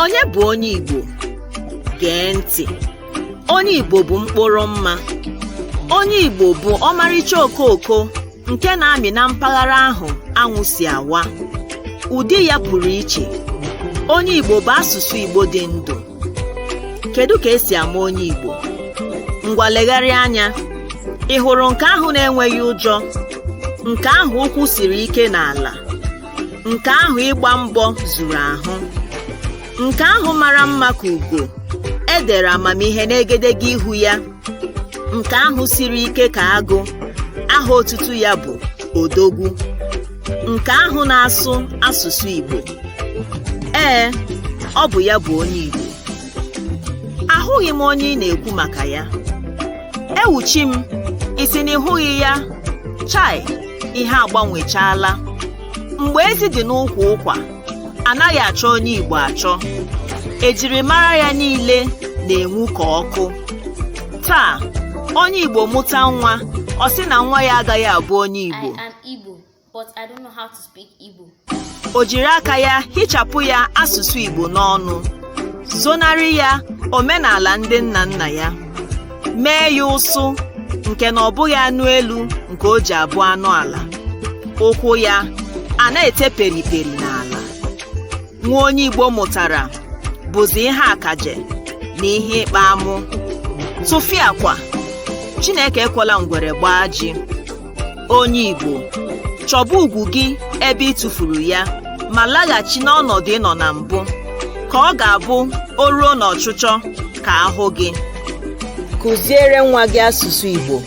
Onye bụ onye Igbo? Gee ntị. Onye Igbo bụ mkpụrụ mma. Onye Igbo bụ ọmarịcha okooko nke na-amị na mpaghara ahụ anwụ si awa. Ụdị ya pụrụ iche. Onye Igbo bụ asụsụ Igbo dị ndụ. Kedu ka esi ama onye Igbo? Ngwa legharịa anya. Ị hụrụ nke ahụ na-enweghị ụjọ? Nke ahụ ụkwụ siri ike n'ala? Nke ahụ ịgba mbọ zuru ahụ? Nke ahụ mara mma ka ugo, edere amamihe n'egedege ihu ya? Nke ahụ siri ike ka agụ, aha otutu ya bụ Odogwu? Nke ahụ na-asụ asụsụ Igbo? Ee, ọ bụ ya bụ onye Igbo. Ahụghị m onye ị na-ekwu maka ya. Ewuchi m, isi na ịhụghị ya? Chai, ihe agbanwechaala. Mgbe ezi dị n'ụkwụ ụkwa, anaghị achọ onye Igbo achọ. Ejirimara ya niile na-enwu ka ọkụ. Taa, onye Igbo mụta nwa, ọ sị na nwa ya agaghị abụ onye Igbo. I am Igbo, but I don't know how to speak Igbo. O jiri aka ya hichapụ ya asụsụ Igbo n'ọnụ, zonarị ya omenala ndị nna nna ya, mee ya ụsụ nke na ọ bụghị anụ elu nke o ji abụ anụ ala. Ụkwụ ya a na-ete periperi n'ala. Nwa onye Igbo mụtara bụzi ihe akaje na ihe ịkpa amụ. Tụfiakwa, Chineke ekwela ngwere gbaa ji. Onye Igbo, chọba ugwu gị ebe ị tụfuru ya, ma laghachi n'ọnọdụ ịnọ na mbụ, ka ọ ga-abụ o ruo n'ọchụchọ ka ahụ gị. Kụziere nwa gị asụsụ Igbo.